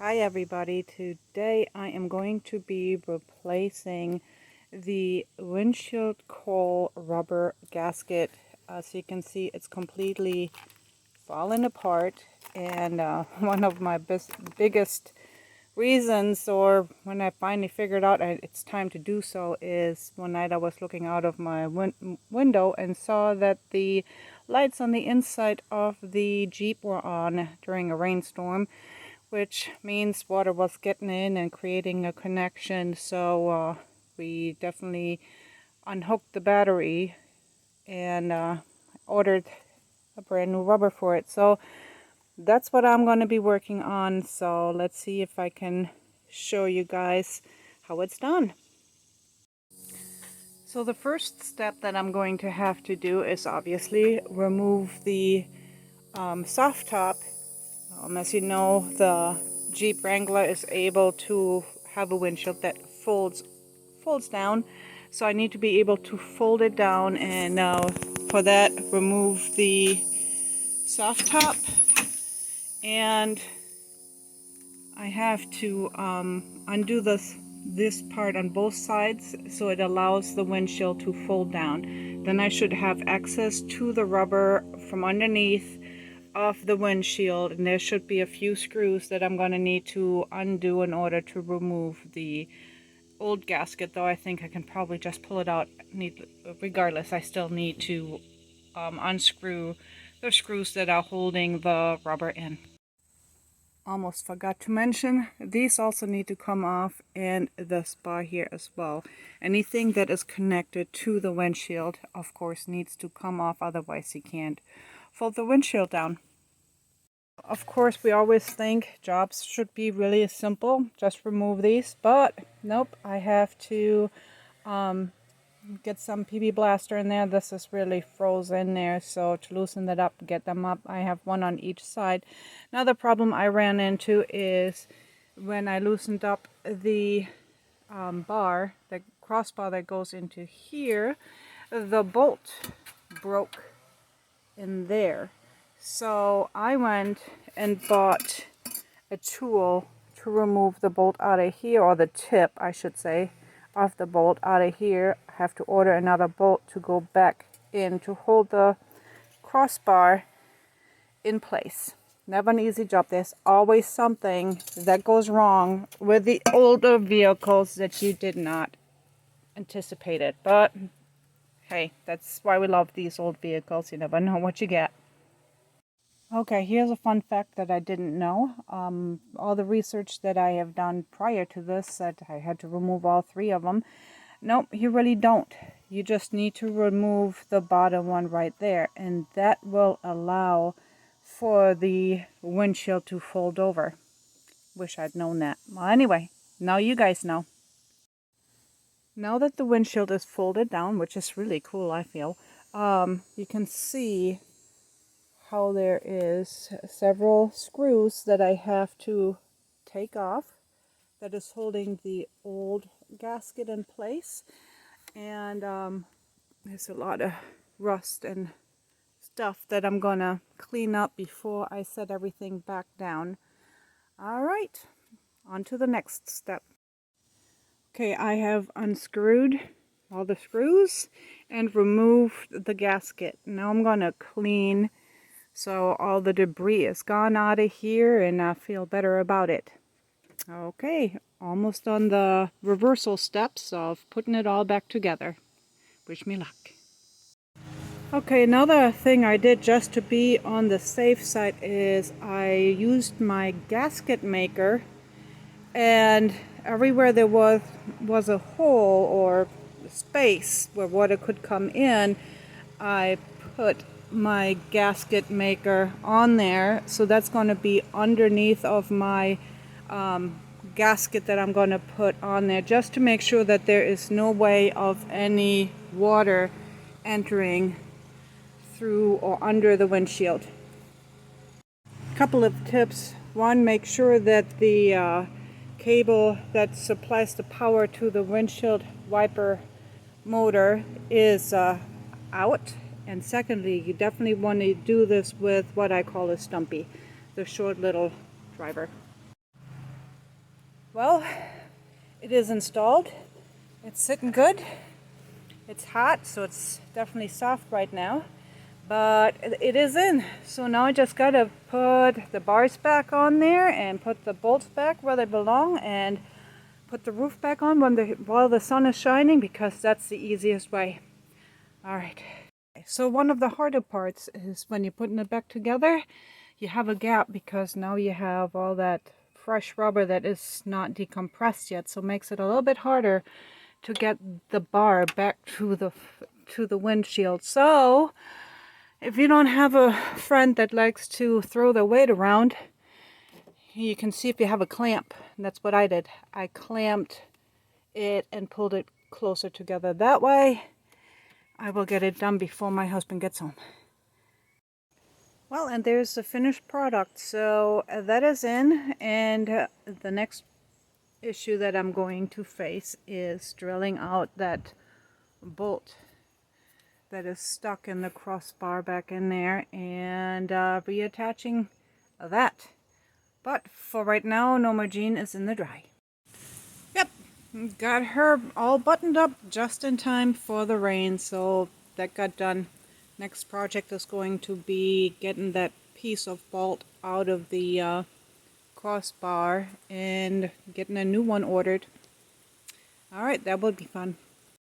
Hi everybody, today I am going to be replacing the windshield cowl rubber gasket. As you can see, it's completely fallen apart, and one of my biggest reasons, or when I finally figured out it's time to do so, is one night I was looking out of my window and saw that the lights on the inside of the Jeep were on during a rainstorm, which means water was getting in and creating a connection. So we definitely unhooked the battery and ordered a brand new rubber for it. So that's what I'm going to be working on. So let's see if I can show you guys how it's done. So the first step that I'm going to have to do is obviously remove the soft top. As you know, the Jeep Wrangler is able to have a windshield that folds down, so I need to be able to fold it down, and for that remove the soft top, and I have to undo this part on both sides so it allows the windshield to fold down. Then I should have access to the rubber from underneath of the windshield, and there should be a few screws that I'm going to need to undo in order to remove the old gasket, though I think I can probably just pull it out. Regardless, I still need to unscrew the screws that are holding the rubber in. Almost forgot to mention, these also need to come off, and this bar here as well. Anything that is connected to the windshield, of course, needs to come off, otherwise you can't fold the windshield down. Of course, we always think jobs should be really simple, just remove these, but nope, I have to get some PB Blaster in there. This is really frozen in there, so to loosen that up, get them up, I have one on each side. Another problem I ran into is when I loosened up the bar, the crossbar that goes into here, the bolt broke in there. So I went and bought a tool to remove the bolt out of here, or the tip, I should say, of the bolt out of here. I have to order another bolt to go back in to hold the crossbar in place. Never an easy job. There's always something that goes wrong with the older vehicles that you did not anticipate it. But hey, that's why we love these old vehicles. You never know what you get. Okay, here's a fun fact that I didn't know. All the research that I have done prior to this said I had to remove all three of them. Nope, you really don't. You just need to remove the bottom one right there, and that will allow for the windshield to fold over. Wish I'd known that. Well, anyway, now you guys know. Now that the windshield is folded down, which is really cool, I feel, you can see how there is several screws that I have to take off that is holding the old gasket in place, and there's a lot of rust and stuff that I'm gonna clean up before I set everything back down. Alright, on to the next step. Okay, I have unscrewed all the screws and removed the gasket. Now I'm gonna clean so all the debris is gone out of here, and I feel better about it. Okay, almost on the reversal steps of putting it all back together. Wish me luck. Okay, another thing I did just to be on the safe side is I used my gasket maker, and everywhere there was a hole or space where water could come in, I put my gasket maker on there. So that's going to be underneath of my gasket that I'm going to put on there, just to make sure that there is no way of any water entering through or under the windshield. Couple of tips. One, make sure that the cable that supplies the power to the windshield wiper motor is out. And secondly, you definitely want to do this with what I call a stumpy, the short little driver. Well, it is installed. It's sitting good. It's hot, so it's definitely soft right now. But it is in. So now I just gotta put the bars back on there and put the bolts back where they belong and put the roof back on while the sun is shining, because that's the easiest way. Alright. So one of the harder parts is when you're putting it back together, you have a gap because now you have all that fresh rubber that is not decompressed yet, so it makes it a little bit harder to get the bar back to the windshield. So if you don't have a friend that likes to throw their weight around, you can see if you have a clamp. And that's what I did. I clamped it and pulled it closer together. That way I will get it done before my husband gets home. Well, and there's the finished product. So that is in, and the next issue that I'm going to face is drilling out that bolt that is stuck in the crossbar back in there and reattaching that. But for right now, Norma Jean is in the dry. Yep, got her all buttoned up just in time for the rain, so that got done. Next project is going to be getting that piece of bolt out of the crossbar and getting a new one ordered. Alright, that would be fun.